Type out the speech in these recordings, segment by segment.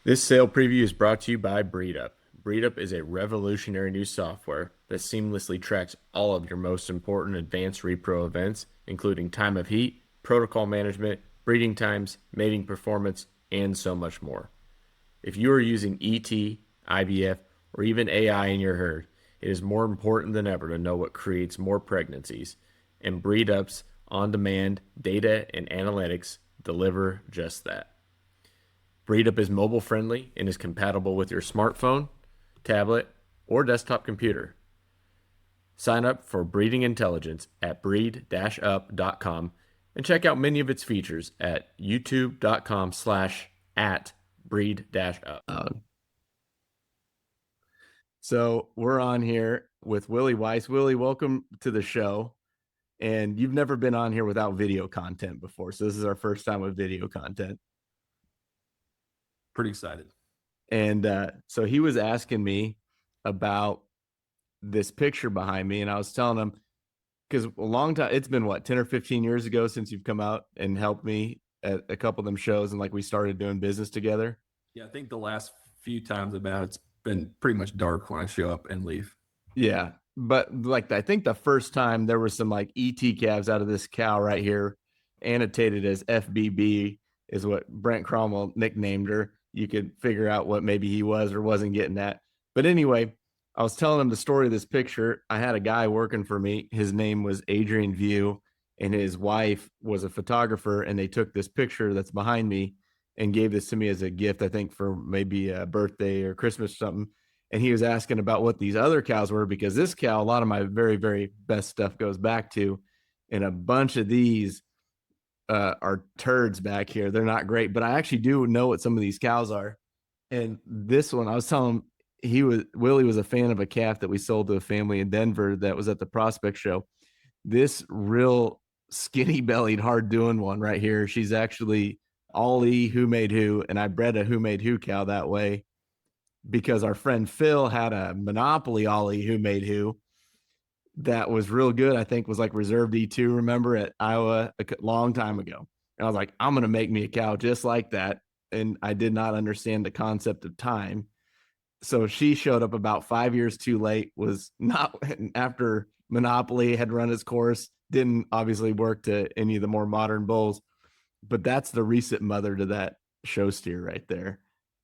This sale preview is brought to you by Breedup. Breedup is a revolutionary new software that seamlessly tracks all of your most important advanced repro events, including time of heat, protocol management, breeding times, mating performance, and so much more. If you are using ET, IVF, or even AI in your herd, it is more important than ever to know what creates more pregnancies, and Breedup's on-demand data and analytics deliver just that. Breedup is mobile friendly and is compatible with your smartphone, tablet, or desktop computer. Sign up for Breeding Intelligence at breed-up.com and check out many of its features at youtube.com/@breed-up. So we're on here with Willie Weiss. Willie, welcome to the show. And you've never been on here without video content before. So this is our first time with video content. Pretty excited. And so he was asking me about this picture behind me, and I was telling him, because a long time, it's been what, 10 or 15 years ago since you've come out and helped me at a couple of them shows, and like we started doing business together. Yeah, I think the last few times it's been pretty much dark when I show up and leave. Yeah, but like I think the first time there were some like ET calves out of this cow right here, annotated as FBB is what Brent Cromwell nicknamed her. You could figure out what maybe he was or wasn't getting at. But anyway, I was telling him the story of this picture. I had a guy working for me. His name was Adrian View, and his wife was a photographer, and they took this picture that's behind me and gave this to me as a gift, I think for maybe a birthday or Christmas or something. And he was asking about what these other cows were, because this cow, a lot of my very, very best stuff goes back to, and a bunch of these are turds back here. They're not great, but I actually do know what some of these cows are. And this one, I was telling him, Willie was a fan of a calf that we sold to a family in Denver that was at the prospect show. This real skinny bellied, hard doing one right here. She's actually Ollie Who Made Who, and I bred a Who Made Who cow that way because our friend Phil had a monopoly Ollie Who Made Who that was real good. I think was like reserved E2, remember, at Iowa a long time ago. And I was like, I'm going to make me a cow just like that. And I did not understand the concept of time. So she showed up about 5 years too late, was not after Monopoly had run its course, didn't obviously work to any of the more modern bulls. But that's the recent mother to that show steer right there.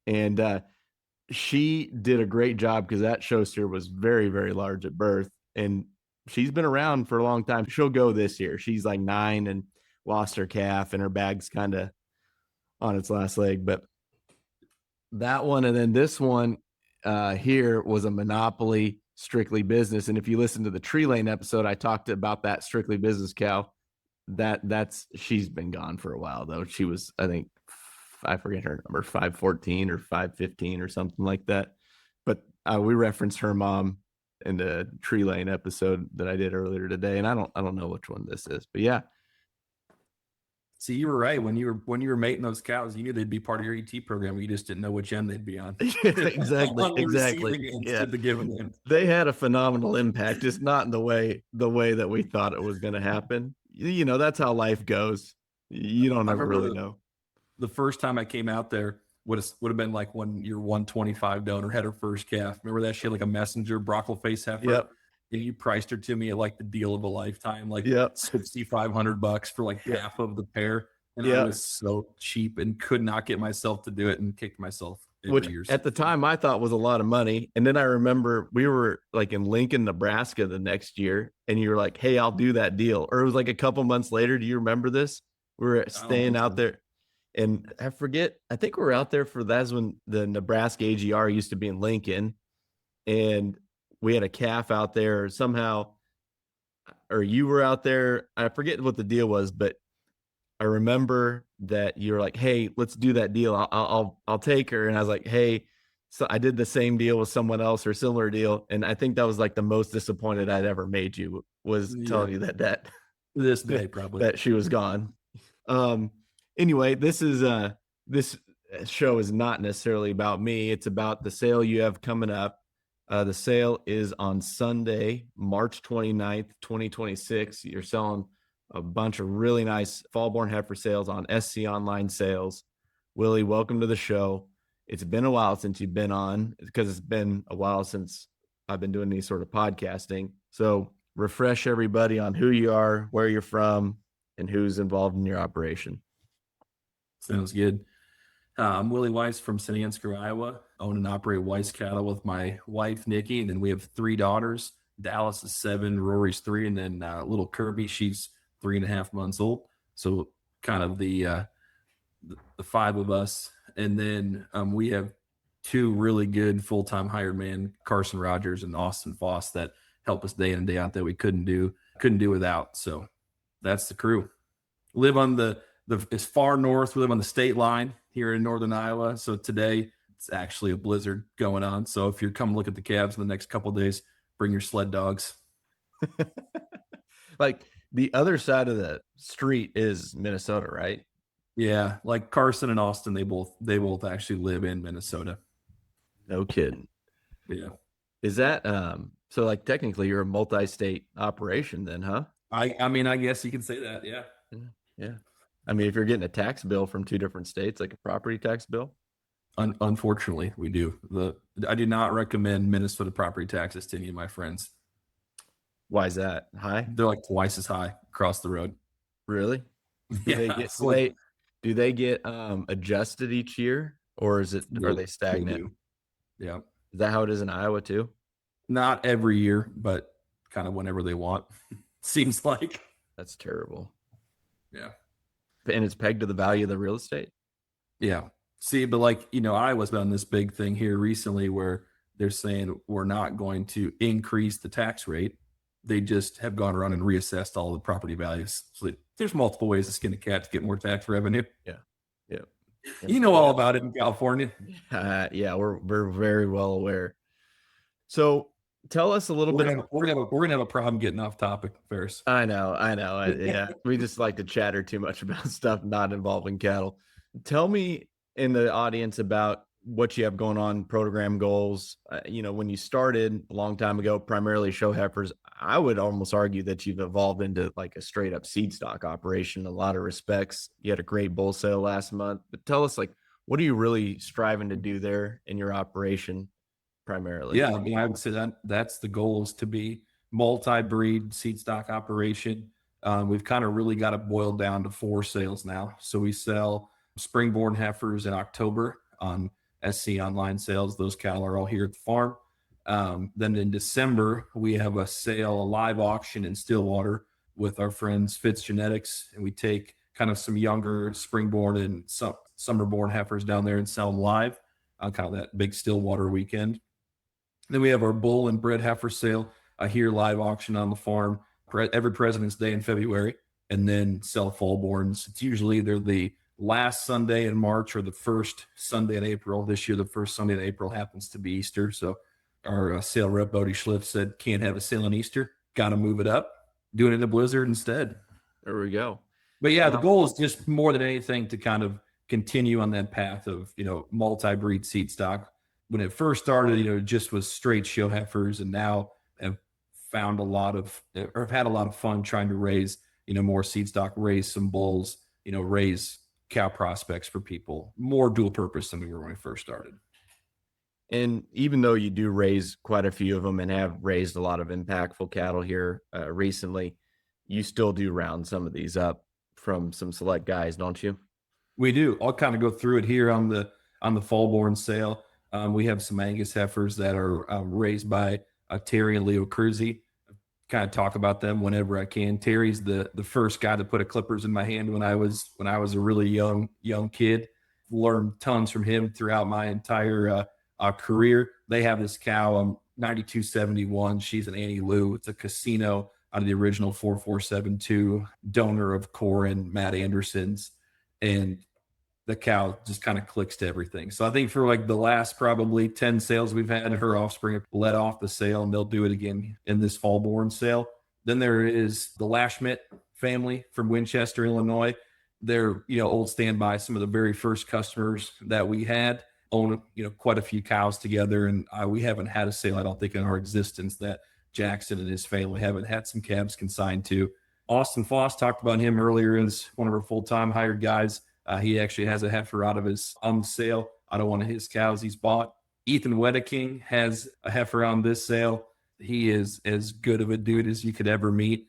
And she did a great job because that show steer was very, very large at birth. And she's been around for a long time. She'll go this year. She's like 9 and lost her calf, and her bag's kind of on its last leg. But that one, and then this one here was a monopoly strictly business. And if you listen to the Tree Lane episode, I talked about that strictly business cow. That's she's been gone for a while though. She was, I think, I forget her number, 514 or 515 or something like that. But we referenced her mom in the Tree Lane episode that I did earlier today, and I don't know which one this is, but yeah. See, you were right when you were mating those cows. You knew they'd be part of your ET program. You just didn't know which end they'd be on. exactly. Yeah, the given end. They had a phenomenal impact, just not in the way that we thought it was going to happen. You know, that's how life goes. You don't ever really know. The first time I came out there would have been like when your 125 donor had her first calf. Remember that? She had like a messenger brockle face heifer. Yep. And you priced her to me at like the deal of a lifetime, like yep. $6,500 for like half of the pair. And I was so cheap and could not get myself to do it and kicked myself. Which at the time I thought was a lot of money. And then I remember we were like in Lincoln, Nebraska the next year, and you were like, hey, I'll do that deal. Or it was like a couple months later. Do you remember this? We were staying out there. And I forget, I think we were out there for that's when the Nebraska AGR used to be in Lincoln. And we had a calf out there somehow, or you were out there. I forget what the deal was, but I remember that you were like, hey, let's do that deal. I'll take her. And I was like, hey, so I did the same deal with someone else or similar deal. And I think that was like the most disappointed I'd ever made you, was telling you that this day probably that she was gone. Anyway, this show is not necessarily about me. It's about the sale you have coming up. The sale is on Sunday, March 29th, 2026. You're selling a bunch of really nice fall-born heifer sales on SC Online Sales. Willie, welcome to the show. it's been a while since you've been on, because it's been a while since I've been doing these sort of podcasting. So refresh everybody on who you are, where you're from, and who's involved in your operation. Sounds good. I'm Willie Weiss from Simmental, Iowa. Own and operate Weiss cattle with my wife, Nikki, and then we have 3 daughters. Dallas is 7, Rory's 3, and then little Kirby, she's 3.5 months old. So kind of the 5 of us. And then we have 2 really good full-time hired men, Carson Rogers and Austin Foss, that help us day in and day out that we couldn't do without. So that's the crew. Live on the as far north. We live on the state line here in northern Iowa. So today it's actually a blizzard going on. So if you're coming look at the calves in the next couple of days, bring your sled dogs. Like the other side of the street is Minnesota, right? Yeah, like Carson and Austin, they both actually live in Minnesota. No kidding. Yeah. Is that so like technically you're a multi-state operation then, huh? I mean, I guess you can say that. Yeah. Yeah. I mean, if you're getting a tax bill from 2 different states, like a property tax bill. Unfortunately, we do. I do not recommend Minnesota property taxes to any of my friends. Why is that? High? They're like twice as high across the road. Really? Do they get adjusted each year, or are they stagnant? Yeah. Is that how it is in Iowa too? Not every year, but kind of whenever they want. Seems like. That's terrible. Yeah. And it's pegged to the value of the real estate? Yeah. See, but like, Iowa's been on this big thing here recently where they're saying we're not going to increase the tax rate. They just have gone around and reassessed all the property values. So there's multiple ways to skin a cat to get more tax revenue. Yeah. Yeah. You know all about it in California. Yeah, we're very well aware. So tell us a little bit. We're gonna have a problem getting off topic, Ferris. I know. Yeah, we just like to chatter too much about stuff not involving cattle. Tell me in the audience about what you have going on, program goals. When you started a long time ago, primarily show heifers, I would almost argue that you've evolved into like a straight up seed stock operation in a lot of respects. You had a great bull sale last month, but tell us, like, what are you really striving to do there in your operation primarily? Yeah, I mean, I would say that's the goal, is to be multi-breed seed stock operation. We've kind of really got it boiled down to 4 sales now. So we sell springborn heifers in October on SC online sales. Those cattle are all here at the farm. Then in December, we have a live auction in Stillwater with our friends Fitz Genetics, and we take kind of some younger springborn and some summerborn heifers down there and sell them live on kind of that big Stillwater weekend. Then we have our bull and bred heifer sale here, live auction on the farm every President's Day in February, and then sell fallborns. It's usually either the last Sunday in March or the first Sunday in April. This year, the first Sunday in April happens to be Easter. So our sale rep, Bodie Schliff, said, can't have a sale on Easter. Got to move it up. Doing it in a blizzard instead. There we go. But yeah, the goal is just more than anything to kind of continue on that path of, multi-breed seed stock. When it first started, it just was straight show heifers, and now have had a lot of fun trying to raise, more seed stock, raise some bulls, raise cow prospects for people, more dual purpose than we were when we first started. And even though you do raise quite a few of them and have raised a lot of impactful cattle here recently, you still do round some of these up from some select guys, don't you? We do. I'll kind of go through it here on the fallborn sale. We have some Angus heifers that are raised by Terry and Leo Cruzy. Kind of talk about them whenever I can. Terry's the first guy to put a clippers in my hand when I was a really young kid. Learned tons from him throughout my entire career. They have this cow, 9271. She's an Annie Lou. It's a casino out of the original 4472, donor of Corin, Matt Anderson's, and the cow just kind of clicks to everything. So I think for like the last probably 10 sales we've had, her offspring have let off the sale, and they'll do it again in this fallborn sale. Then there is the Lashmit family from Winchester, Illinois. They're, old standby, some of the very first customers that we had own, quite a few cows together. And we haven't had a sale, I don't think, in our existence that Jackson and his family haven't had some calves consigned to. Austin Foss, talked about him earlier, as one of our full-time hired guys. He actually has a heifer out of his on sale out of one of his cows he's bought. Ethan Wedeking has a heifer on this sale. He is as good of a dude as you could ever meet.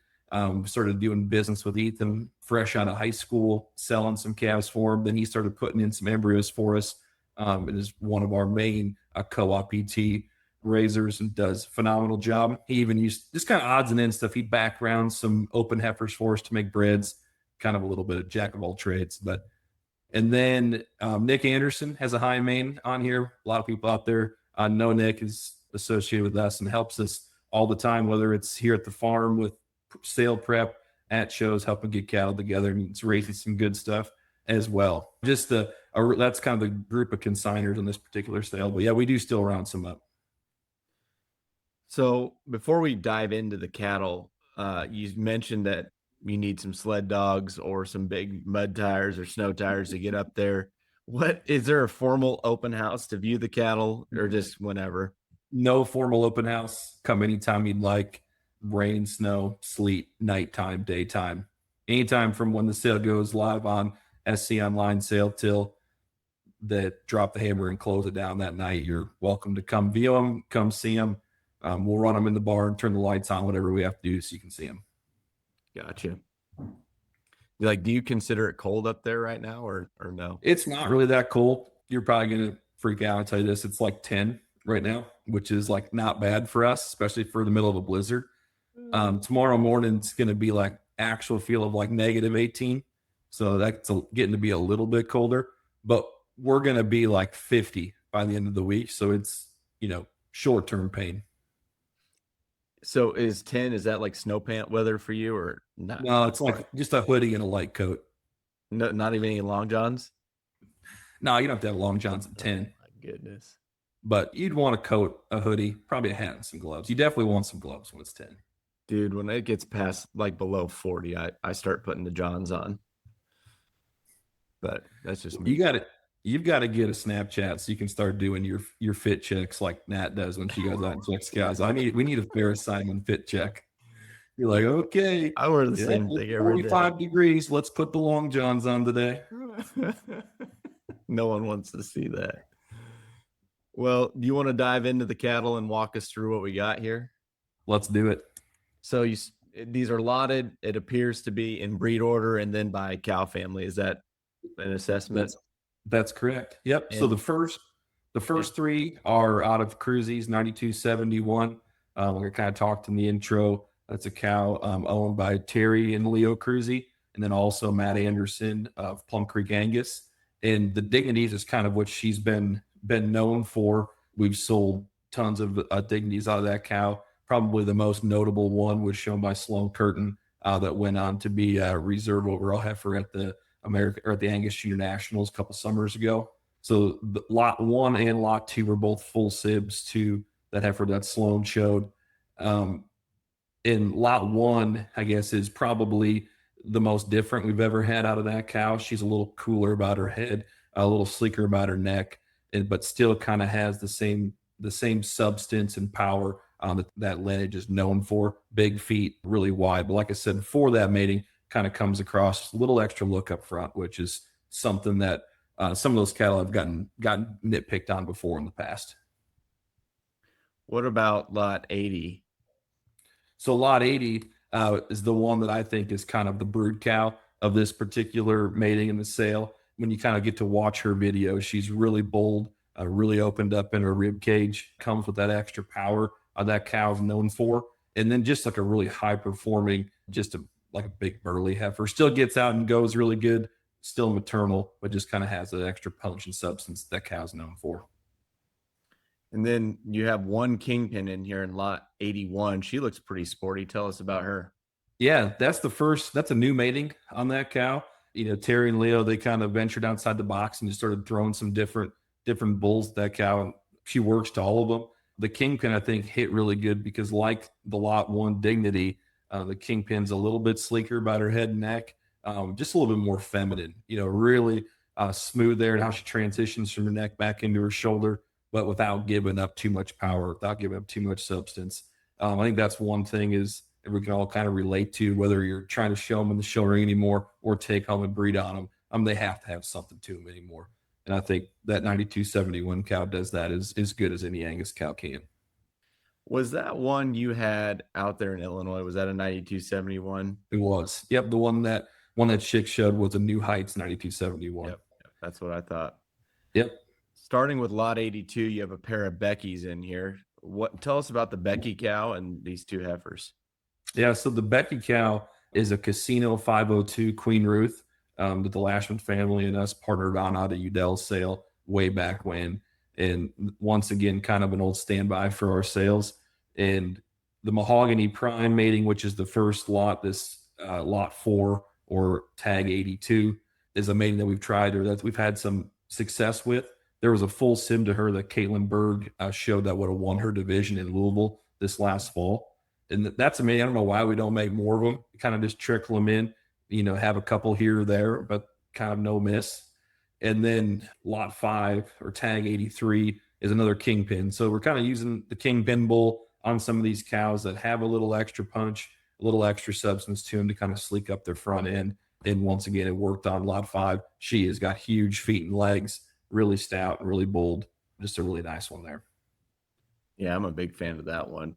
Started doing business with Ethan fresh out of high school, selling some calves for him. Then he started putting in some embryos for us. It is one of our main co-op ET raisers and does a phenomenal job. He even used just kind of odds and ends stuff. He'd background some open heifers for us to make breads, kind of a little bit of jack of all trades. And then Nick Anderson has a high main on here. A lot of people out there know Nick is associated with us and helps us all the time, whether it's here at the farm with sale prep, at shows, helping get cattle together, and it's raising some good stuff as well. Just that's kind of the group of consigners on this particular sale. But yeah, we do still round some up. So before we dive into the cattle, you mentioned that you need some sled dogs or some big mud tires or snow tires to get up there. What is there a formal open house to view the cattle, or just whenever? No formal open house. Come anytime you'd like. Rain, snow, sleet, nighttime, daytime. Anytime from when the sale goes live on SC Online sale till that drop the hammer and close it down that night. You're welcome to come view them, come see them. We'll run them in the barn, turn the lights on, whatever we have to do so you can see them. Gotcha. Like, do you consider it cold up there right now or no? It's not really that cold. You're probably going to freak out and tell you this. It's like 10 right now, which is like not bad for us, especially for the middle of a blizzard. Tomorrow morning, it's going to be like actual feel of like -18. So that's getting to be a little bit colder, but we're going to be like 50 by the end of the week. So it's, short-term pain. So is that like snow pant weather for you or not? No, it's like just a hoodie and a light coat. No, not even any long johns? No, you don't have to have long johns at 10. Oh, my goodness. But you'd want a coat, a hoodie, probably a hat and some gloves. You definitely want some gloves when it's 10. Dude, when it gets past like below 40, I start putting the johns on. But that's just me. You've got to get a Snapchat so you can start doing your fit checks like Nat does when she goes out and checks cows. We need a Fair Simon fit check. You're like, okay, I wear the same thing every day. 45 degrees. Let's put the long johns on today. No one wants to see that. Well, do you want to dive into the cattle and walk us through what we got here? Let's do it. So these are lotted. It appears to be in breed order and then by cow family. Is that an assessment? That's correct. Yep. So the first three are out of Cruzy's 9271. We kind of talked in the intro. That's a cow owned by Terry and Leo Cruzy, and then also Matt Anderson of Plum Creek Angus. And the Dignities is kind of what she's been known for. We've sold tons of Dignities out of that cow. Probably the most notable one was shown by Sloan Curtin that went on to be a reserve overall heifer at the Angus Junior Nationals a couple summers ago. So the lot 1 and lot 2 were both full sibs to that heifer that Sloan showed. In lot 1, I guess, is probably the most different we've ever had out of that cow. She's a little cooler about her head, a little sleeker about her neck, but still kind of has the same substance and power that lineage is known for. Big feet, really wide. But like I said, for that mating, kind of comes across a little extra look up front, which is something that some of those cattle have gotten nitpicked on before in the past. What about lot 80? So lot 80 is the one that I think is kind of the brood cow of this particular mating in the sale. When you kind of get to watch her video, she's really bold, really opened up in her rib cage, comes with that extra power that cow's known for. And then just like a really high performing, like a big burly heifer. Still gets out and goes really good, still maternal, but just kind of has that extra punch and substance that cow's known for. And then you have one kingpin in here in lot 81. She looks pretty sporty. Tell us about her. Yeah, that's a new mating on that cow. Terry and Leo, they kind of ventured outside the box and just started throwing some different bulls at that cow. She works to all of them. The kingpin, I think, hit really good because like the lot 1 Dignity, the kingpin's a little bit sleeker about her head and neck, just a little bit more feminine, really smooth there and how she transitions from her neck back into her shoulder, but without giving up too much power, without giving up too much substance. I think that's one thing is we can all kind of relate to, whether you're trying to show them in the show ring anymore or take home and breed on them. They have to have something to them anymore. And I think that 9271 cow does that as good as any Angus cow can. Was that one you had out there in Illinois? Was that a 9271? It was. Yep. The one that Chick showed was a New Heights 9271. Yep, that's what I thought. Yep. Starting with lot 82, you have a pair of Becky's in here. Tell us about the Becky cow and these two heifers. Yeah. So the Becky cow is a Casino 502 Queen Ruth that the Lashman family and us partnered on out of Udell's sale way back when. And once again, kind of an old standby for our sales. And the Mahogany Prime mating, which is the first lot, this lot 4 or tag 82, is a mating that we've tried or that we've had some success with. There was a full sim to her that Caitlin Berg showed that would have won her division in Louisville this last fall. And that's amazing. I don't know why we don't make more of them. Kind of just trickle them in, have a couple here or there, but kind of no miss. And then lot 5 or tag 83 is another kingpin. So we're kind of using the kingpin bull on some of these cows that have a little extra punch, a little extra substance to them to kind of sleek up their front end. And once again, it worked on lot 5. She has got huge feet and legs, really stout and really bold. Just a really nice one there. Yeah, I'm a big fan of that one.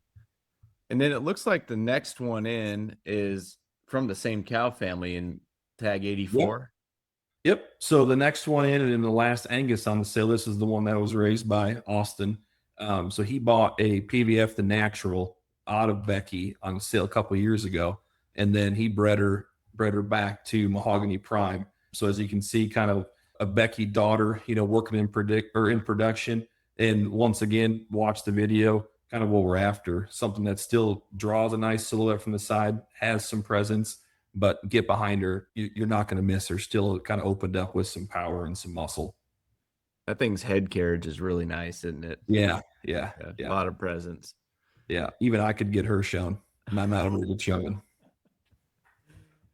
And then it looks like the next one in is from the same cow family in tag 84. Yep. So the next one in the last Angus on the sale, this is the one that was raised by Austin. So he bought a PVF the Natural out of Becky on sale a couple of years ago, and then he bred her back to Mahogany Prime. So as you can see, kind of a Becky daughter, working in production. And once again, watch the video. Kind of what we're after, something that still draws a nice silhouette from the side, has some presence, but get behind her, you're not going to miss her. Still kind of opened up with some power and some muscle. That thing's head carriage is really nice, isn't it? Yeah. A lot of presence. Yeah. Even I could get her shown, and I'm not really showing.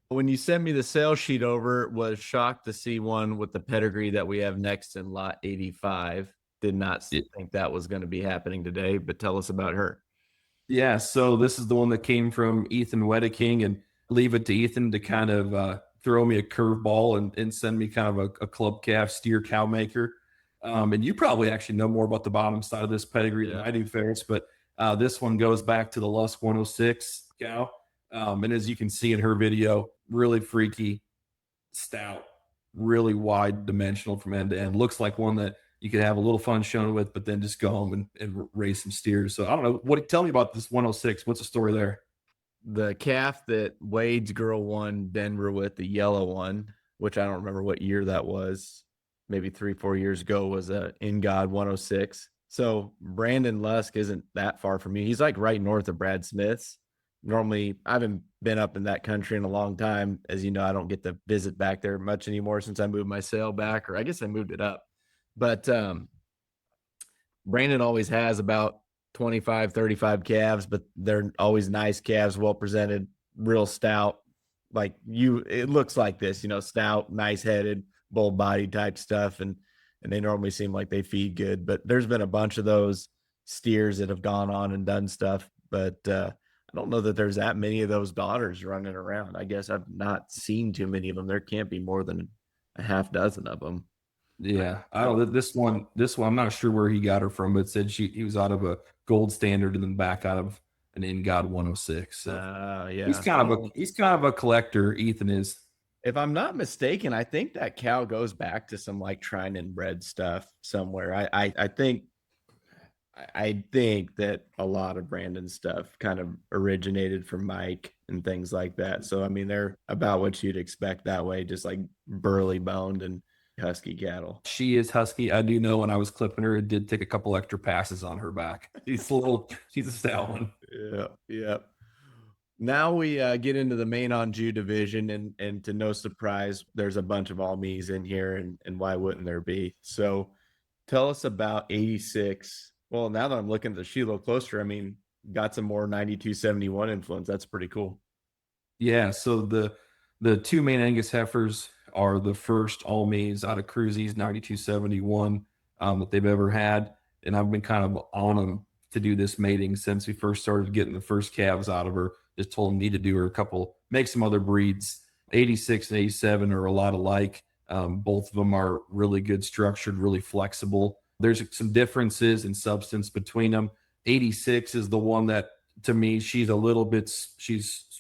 When you sent me the sales sheet over, was shocked to see one with the pedigree that we have next in lot 85. Did not think that was going to be happening today, but tell us about her. Yeah. So this is the one that came from Ethan Wedeking, and leave it to Ethan to kind of throw me a curveball and send me kind of a club calf steer cow maker. And you probably actually know more about the bottom side of this pedigree than I do, Ferris, but this one goes back to the Lusk 106 cow. And as you can see in her video, really freaky, stout, really wide dimensional from end to end. Looks like one that you could have a little fun showing with, but then just go home and raise some steers. So I don't know. Tell me about this 106. What's the story there? The calf that Wade's girl won Denver with, the yellow one, which I don't remember what year that was, maybe 3-4 years ago, was a In God 106. So Brandon Lusk isn't that far from me. He's like right north of Brad Smith's. Normally, I haven't been up in that country in a long time. As you know, I don't get to visit back there much anymore since I moved my sale back, or I guess I moved it up. But Brandon always has about 25, 35 calves, but they're always nice calves, well presented, real stout. Like it looks like this, stout, nice headed, bull body type stuff. And they normally seem like they feed good, but there's been a bunch of those steers that have gone on and done stuff. But I don't know that there's that many of those daughters running around. I guess I've not seen too many of them. There can't be more than a half dozen of them. Yeah, I don't. This one, I'm not sure where he got her from, but it said he was out of a Gold Standard and then back out of an In God 106. So yeah, he's kind of a collector. Ethan is. If I'm not mistaken, I think that cow goes back to some like Trine and bred stuff somewhere. I think that a lot of Brandon's stuff kind of originated from Mike and things like that. So I mean, they're about what you'd expect that way, just like burly boned and husky cattle. She is husky. I do know when I was clipping her, it did take a couple extra passes on her back. She's a stout one. Yeah. Now we get into the main on Jew division, and to no surprise, there's a bunch of all me's in here, and why wouldn't there be? So tell us about 86. Well, now that I'm looking at the sheet a little closer, I mean, got some more 9271 influence. That's pretty cool. Yeah. So the two main Angus heifers are the first all me's out of Cruzy's 9271 that they've ever had. And I've been kind of on them to do this mating since we first started getting the first calves out of her. Just told them need to do her make some other breeds. 86 and 87 are a lot alike. Both of them are really good structured, really flexible. There's some differences in substance between them. 86 is the one that, to me, she's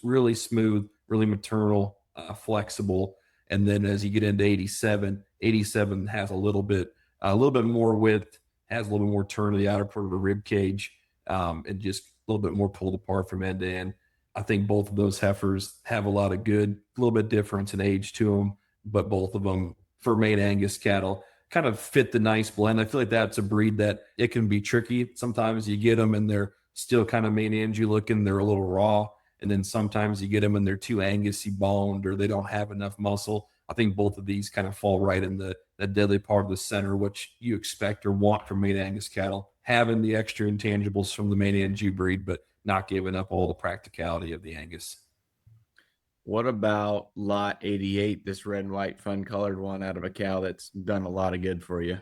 really smooth, really maternal, flexible. And then as you get into 87, 87 has a little bit more width, has a little bit more turn to the outer part of the rib cage, and just a little bit more pulled apart from end to end. I think both of those heifers have a lot of good, a little bit difference in age to them, but both of them for main Angus cattle kind of fit the nice blend. I feel like that's a breed that it can be tricky. Sometimes you get them and they're still kind of main Angie looking, they're a little raw. And then sometimes you get them and they're too Angusy boned or they don't have enough muscle. I think both of these kind of fall right in the deadly part of the center, which you expect or want from main Angus cattle, having the extra intangibles from the main Angie breed, but not giving up all the practicality of the Angus. What about lot 88, this red and white fun colored one out of a cow that's done a lot of good for you?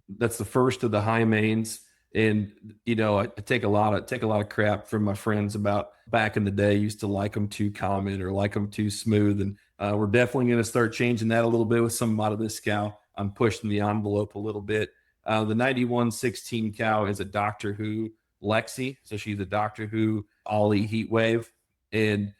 That's the first of the high mains. And I take a lot of crap from my friends about back in the day. Used to like them too common or like them too smooth, and we're definitely going to start changing that a little bit with some out of this cow. I'm pushing the envelope a little bit. The 9116 cow is a Doctor Who Lexi, so she's a Doctor Who Ollie heat wave, and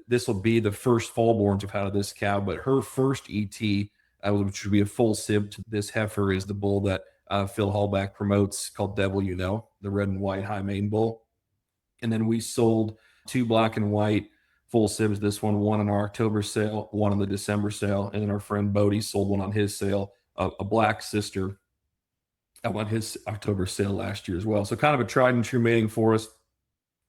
this will be the first fallborns we've had of this cow, but her first ET, which would be a full sib to this heifer, is the bull that Phil Hallback promotes called Devil You Know, the red and white high main bull. And then we sold 2 black and white full sibs. This one in our October sale, one in the December sale. And then our friend Bodie sold one on his sale, a black sister on his October sale last year as well. So kind of a tried and true mating for us.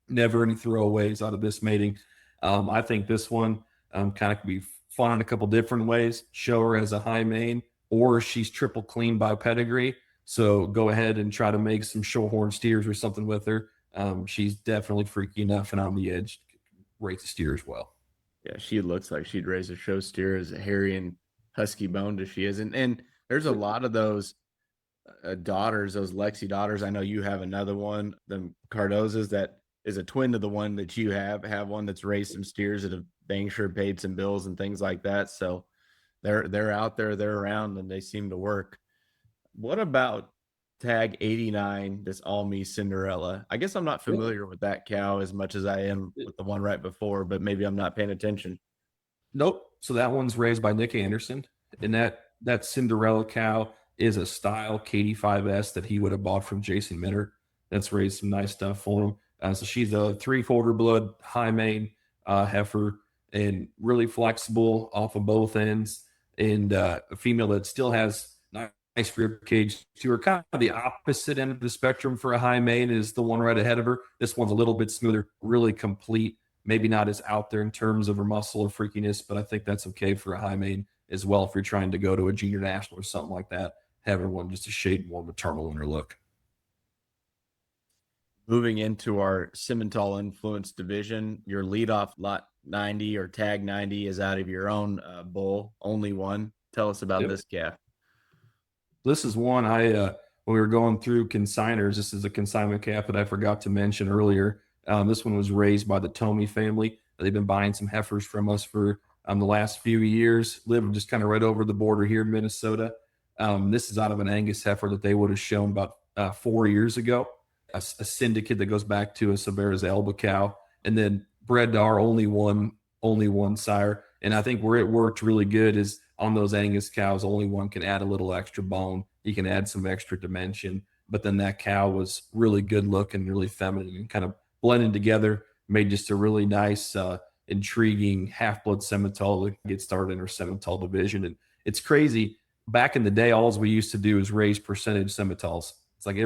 Never any throwaways out of this mating. I think this one kind of could be fun in a couple different ways. Show her as a high main, or she's triple clean by pedigree. So go ahead and try to make some shorthorn steers or something with her. She's definitely freaky enough and on the edge, raise the steer as well. Yeah, she looks like she'd raise a show steer as a hairy and husky boned as she is. And there's a lot of those daughters, those Lexi daughters. I know you have another one, the Cardozas, that is a twin to the one that you have one that's raised some steers that have dang sure paid some bills and things like that. So they're out there, they're around, and they seem to work. What about tag 89, this all me Cinderella? I guess I'm not familiar with that cow as much as I am with the one right before, but maybe I'm not paying attention. Nope. So that one's raised by Nick Anderson, and that Cinderella cow is a style KD5S that he would have bought from Jason Minter. That's raised some nice stuff for him. So she's a 3/4 blood high main heifer and really flexible off of both ends, and a female that still has nice rib cage to her. Kind of the opposite end of the spectrum for a high main is the one right ahead of her. This one's a little bit smoother, really complete. Maybe not as out there in terms of her muscle or freakiness, but I think that's okay for a high main as well if you're trying to go to a junior national or something like that. Having one just a shade more maternal in her look. Moving into our Simmental influence division, your leadoff lot 90 or tag 90 is out of your own bull, only one. Tell us about this calf. This is one when we were going through consigners. This is a consignment calf that I forgot to mention earlier. This one was raised by the Tomey family. They've been buying some heifers from us for the last few years. Live just kind of right over the border here in Minnesota. This is out of an Angus heifer that they would have shown about 4 years ago. A syndicate that goes back to a Sabera's Elba cow, and then bred to our only one sire. And I think where it worked really good is on those Angus cows, only one can add a little extra bone. You can add some extra dimension, but then that cow was really good looking, really feminine, and kind of blended together, made just a really nice, intriguing half-blood Simmental to get started in our Simmental division. And it's crazy. Back in the day, all we used to do is raise percentage Simmentals. It's like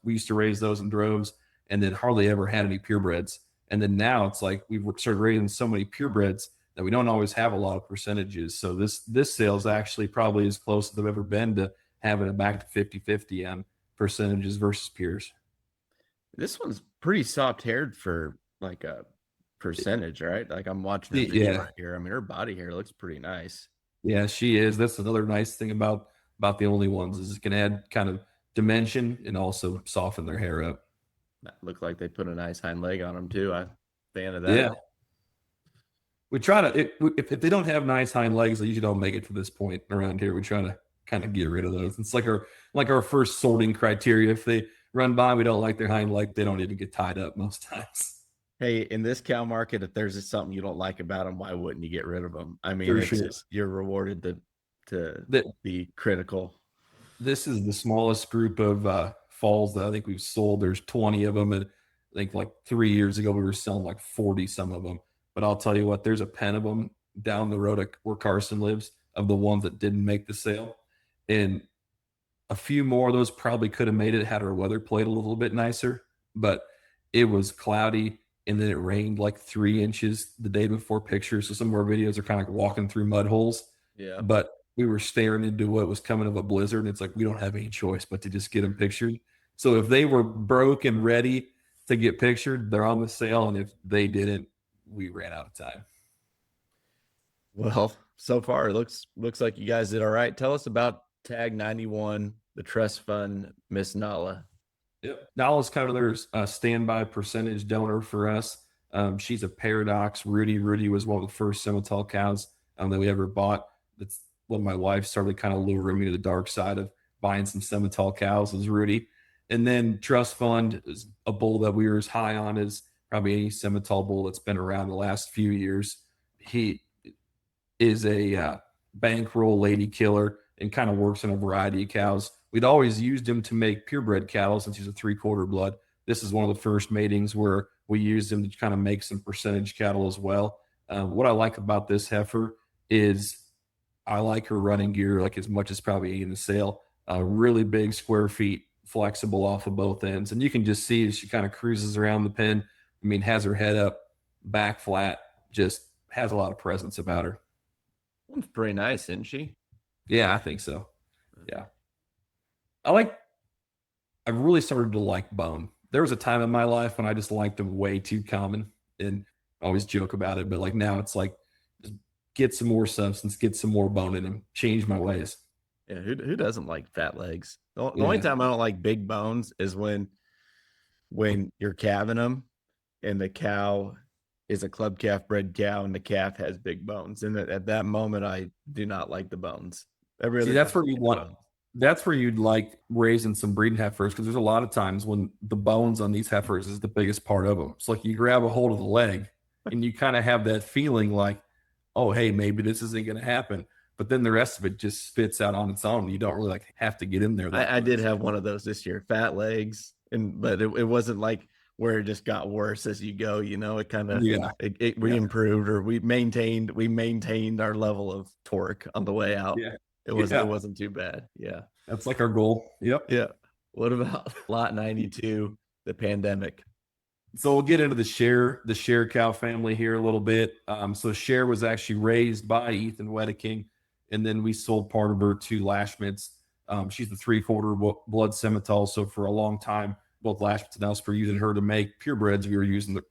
we used to raise those in droves, and then hardly ever had any purebreds. And then now it's like we've started raising so many purebreds that we don't always have a lot of percentages. So this sale is actually probably as close as I've ever been to having it back to 50-50 on percentages versus peers. This one's pretty soft haired for like a percentage, right? Like I'm watching her video right here. I mean, her body hair looks pretty nice. Yeah, she is. That's another nice thing about the only ones is it can add kind of dimension and also soften their hair up. That looked like they put a nice hind leg on them too. I'm a fan of that. Yeah. we try to if they don't have nice hind legs, they usually don't make it to this point around here. We try to kind of get rid of those. It's like our first sorting criteria. If they run by, we don't like their hind leg, they don't even get tied up most times. Hey, in this cow market, if there's something you don't like about them, why wouldn't you get rid of them? I mean, For it's sure. just you're rewarded to That be critical. this is the smallest group of falls that I think we've sold. There's 20 of them, and I think like 3 years ago we were selling like 40 some of them. But I'll tell you what, there's a pen of them down the road where Carson lives of the ones that didn't make the sale, and a few more of those probably could have made it had our weather played a little bit nicer. But it was cloudy, and then it rained like 3 inches the day before pictures. So some of our videos are kind of like walking through mud holes. Yeah. But we were staring into what was coming of a blizzard, and it's like we don't have any choice but to just get them pictured. So if they were broke and ready to get pictured, they're on the sale, and if they didn't, we ran out of time. Well, so far it looks like you guys did all right. Tell us about Tag 91, the trust fund, Miss Nala. Yep. Nala's kind of their standby percentage donor for us. She's a paradox. Rudy was one of the first Simmental cows that we ever bought. That's when my wife started kind of luring me to the dark side of buying some Simmental cows, was Rudy. And then Trust Fund is a bull that we were as high on as probably any Simmental bull that's been around the last few years. He is a bankroll lady killer and kind of works on a variety of cows. We'd always used him to make purebred cattle since he's a 3/4 blood. This is one of the first matings where we used him to kind of make some percentage cattle as well. What I like about this heifer is I like her running gear like as much as probably in the sale. Really big square feet, flexible off of both ends. And you can just see as she kind of cruises around the pen. I mean, has her head up, back flat, just has a lot of presence about her. That's pretty nice, isn't she? Yeah, I think so. Yeah. I've really started to like bone. There was a time in my life when I just liked them way too common and I always joke about it, but like now it's like just get some more substance, get some more bone in them, change my ways. Yeah, who doesn't like fat legs? The Yeah. only time I don't like big bones is when you're calving them and the cow is a club calf bred cow and the calf has big bones. And at that moment, I do not like the bones. Every See, other that's time, where you want bones. that's where you'd like raising some breeding heifers because there's a lot of times when the bones on these heifers is the biggest part of them. It's like you grab a hold of the leg and you kind of have that feeling like, oh, hey, maybe this isn't going to happen. But then the rest of it just spits out on its own. You don't really like have to get in there. I did have one of those this year, fat legs, but it wasn't like where it just got worse as you go. You know, it kind of we improved or we maintained our level of torque on the way out. Yeah. It wasn't too bad. Yeah. That's like our goal. Yep. Yeah. What about lot 92, the pandemic? So we'll get into the share cow family here a little bit. So Cher was actually raised by Ethan Wedeking, and then we sold part of her to Lashmitz. She's the 3/4 blood Simmental. So for a long time, both Lashmitz and us were using her to make purebreds.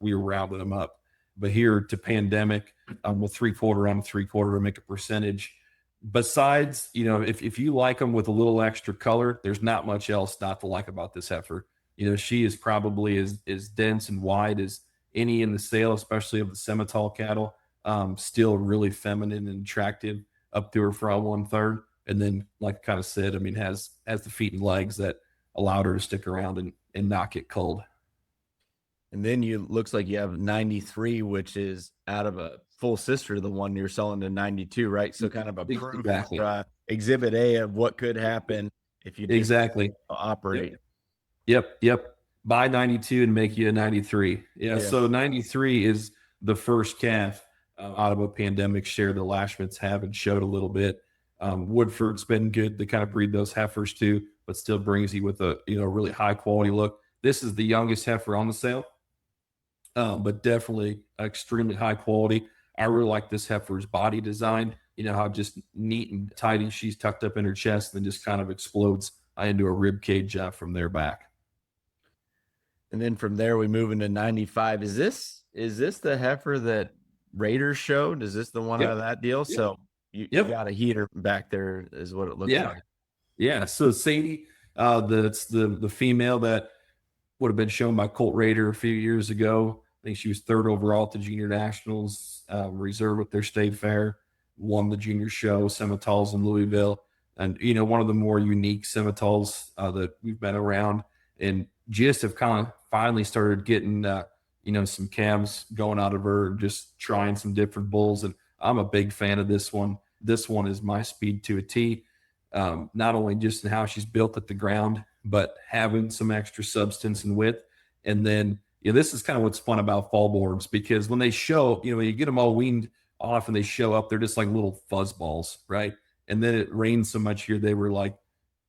We were rounding them up. But here to pandemic, with 3/4 on 3/4 to make a percentage. Besides, if you like them with a little extra color, there's not much else not to like about this heifer. She is probably as dense and wide as any in the sale, especially of the Simmental cattle. Still really feminine and attractive up to her front 1/3. And then, like I kind of said, I mean, has the feet and legs that allowed her to stick around and not get cold. And then looks like you have 93, which is out of a full sister, the one you're selling to 92, right? So kind of a proof, Exactly. Exhibit A of what could happen if you exactly operate. Yep. Buy 92 and make you a 93. Yeah. So 93 is the first calf out of a pandemic share the Lashmitz have and showed a little bit. Woodford's been good to kind of breed those heifers too, but still brings you with a really high quality look. This is the youngest heifer on the sale, but definitely extremely high quality. I really like this heifer's body design. How just neat and tidy she's tucked up in her chest and just kind of explodes into a rib cage from there back. And then from there we move into 95. Is this the heifer that Raiders showed? Is this the one out of that deal? Yep. So you got a heater back there is what it looks like. Yeah. So Sadie, that's the female that would have been shown by Colt Raider a few years ago. I think she was third overall at the junior nationals, reserve with their state fair, won the junior show, Simmentals in Louisville. And, one of the more unique Simmentals that we've been around, and just have kind of finally started getting, some calves going out of her and just trying some different bulls. And I'm a big fan of this one. This one is my speed to a T, not only just in how she's built at the ground, but having some extra substance and width. And then, this is kind of what's fun about fall boards, because when they show, you get them all weaned off and they show up, they're just like little fuzz balls, right? And then it rained so much here, they were like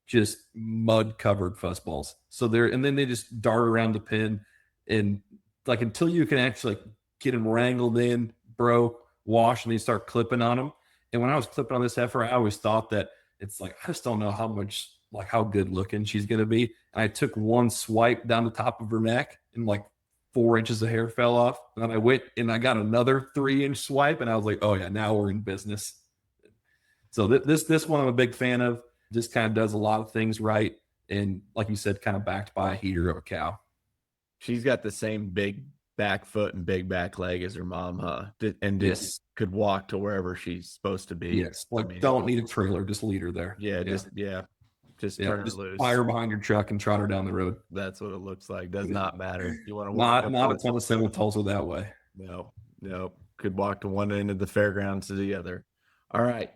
just mud covered fuzzballs. And then they just dart around the pen, and like until you can actually get them wrangled in, wash, and then you start clipping on them. And when I was clipping on this heifer, I always thought that it's like, I just don't know how good looking she's going to be. And I took one swipe down the top of her neck, and like 4 inches of hair fell off. And then I went and I got another 3-inch swipe, and I was like, oh yeah, now we're in business. So this one I'm a big fan of. Just kind of does a lot of things right. And like you said, kind of backed by a heater of a cow. She's got the same big back foot and big back leg as her mom, huh? And just could walk to wherever she's supposed to be. Yes. Don't need a trailer, just lead her there. Just turn her loose. Fire behind your truck and trot her down the road. That's what it looks like. Does not matter. You want to walk not a ton of Simmentals are that way. No. Could walk to one end of the fairgrounds to the other. All right.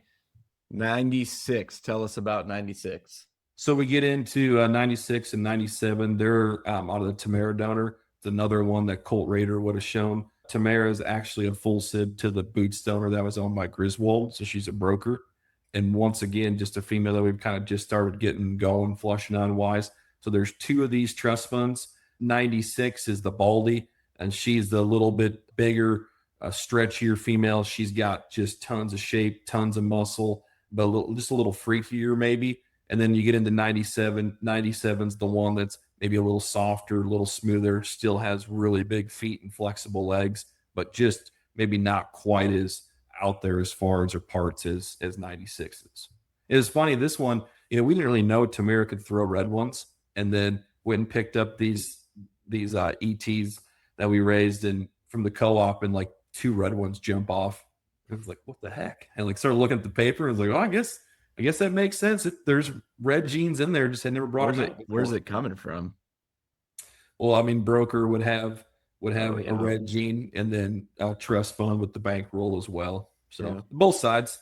96. Tell us about 96. So we get into 96 and 97. They're out of the Tamara donor. It's another one that Colt Raider would have shown. Tamara is actually a full sib to the Boots donor that was owned by Griswold. So she's a broker. And once again, just a female that we've kind of just started getting going, flushing on Weiss. So there's 2 of these trust funds. 96 is the Baldy, and she's the little bit bigger, stretchier female. She's got just tons of shape, tons of muscle, but just a little freakier maybe. And then you get into 97. 97's the one that's maybe a little softer, a little smoother, still has really big feet and flexible legs, but just maybe not quite as out there as far as her parts as 96 is. It was funny, this one, we didn't really know Tamara could throw red ones, and then went and picked up these ETs that we raised and from the co-op, and like 2 red ones jump off. I was like, what the heck? And like started looking at the paper and was like, oh, I guess that makes sense. There's red genes in there, just had never brought it. Where's it coming from? Well, I mean, broker would have a red gene, and then a trust fund with the bankroll as well. So both sides.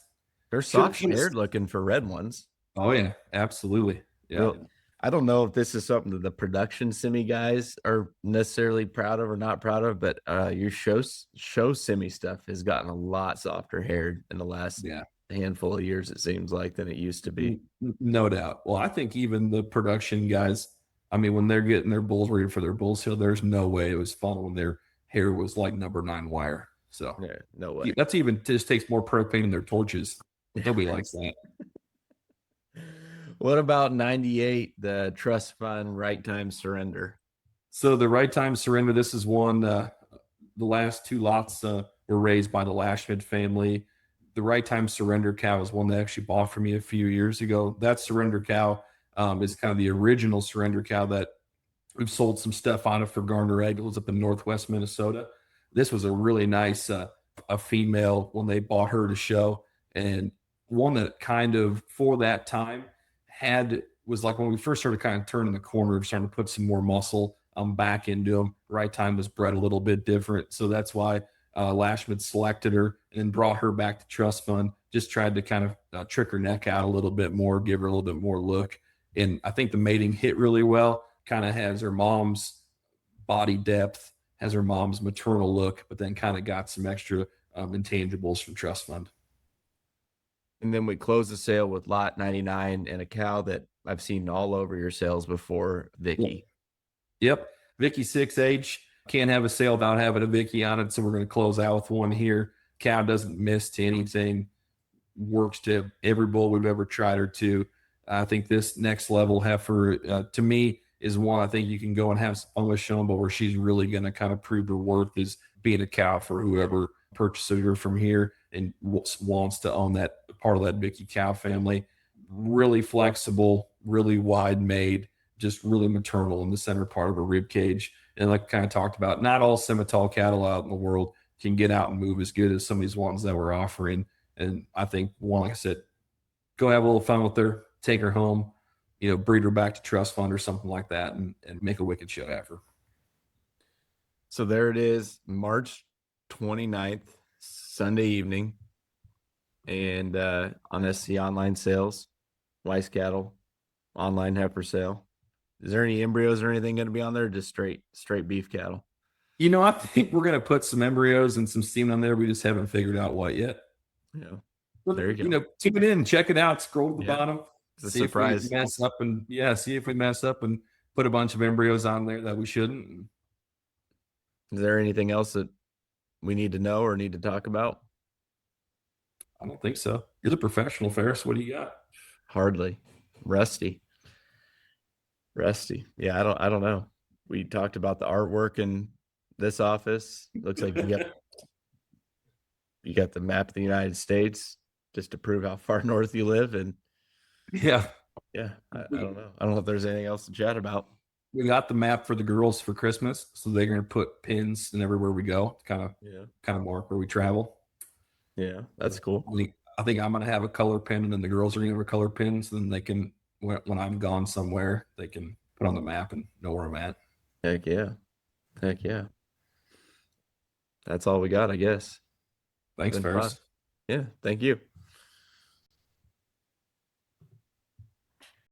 They're soft-haired looking for red ones. Oh yeah, absolutely. Yeah. Well, I don't know if this is something that the production semi guys are necessarily proud of or not proud of, but your show semi stuff has gotten a lot softer haired in the last handful of years, it seems like, than it used to be. No doubt. Well, I think even the production guys, I mean, when they're getting their bulls ready for their bull sale, there's no way it was fun when their hair was like number 9 wire. So no way. That's even just takes more propane in their torches. Nobody likes that. What about 98, the trust fund right time surrender? So the right time surrender, this is one, the last 2 lots were raised by the Lashman family. The right time surrender cow is one they actually bought for me a few years ago. That surrender cow is kind of the original surrender cow that we've sold some stuff on it for Garner Egg. It was up in Northwest Minnesota. This was a really nice a female when they bought her to show, and one that kind of for that time was like when we first started kind of turning the corner, starting to put some more muscle back into them. Right time was bred a little bit different. So that's why Lashman selected her and then brought her back to trust fund, just tried to kind of trick her neck out a little bit more, give her a little bit more look. And I think the mating hit really well, kind of has her mom's body depth, has her mom's maternal look, but then kind of got some extra intangibles from trust fund. And then we close the sale with lot 99 and a cow that I've seen all over your sales before, Vicky. Yep. Vicky 6H. Can't have a sale without having a Vicky on it. So we're going to close out with one here. Cow doesn't miss to anything. Works to every bull we've ever tried her to. I think this next level heifer, to me, is one I think you can go and have some fun with showing, but where she's really going to kind of prove her worth is being a cow for whoever purchases her from here and wants to own that part of that Vicky cow family. Really flexible, really wide made, just really maternal in the center part of a rib cage. And like kind of talked about, not all Simmental cattle out in the world can get out and move as good as some of these ones that we're offering. And I think one, like I said, go have a little fun with her, take her home, breed her back to trust fund or something like that, and make a wicked show after. So there it is, March 29th, Sunday evening, and on SC Online Sales, Weiss Cattle, online heifer sale. Is there any embryos or anything going to be on there? Or just straight beef cattle? I think we're going to put some embryos and some semen on there. We just haven't figured out what yet. Yeah. But, There you go. tune in, check it out, scroll to the bottom, It's a see surprise. if we mess up and put a bunch of embryos on there that we shouldn't. Is there anything else that we need to know or need to talk about? I don't think so. You're the professional, Ferris. What do you got? Hardly. Rusty. Yeah, I don't know. We talked about the artwork in this office. Looks like you got the map of the United States just to prove how far north you live. And yeah, I don't know. I don't know if there's anything else to chat about. We got the map for the girls for Christmas, so they're going to put pins in everywhere we go, kind of mark where we travel. Yeah, that's cool. I think I'm going to have a color pin, and then the girls are going to have a color pin, so then they can, when I'm gone somewhere, they can put on the map and know where I'm at. Heck yeah. That's all we got, I guess. Thanks, Ferris. Yeah, thank you.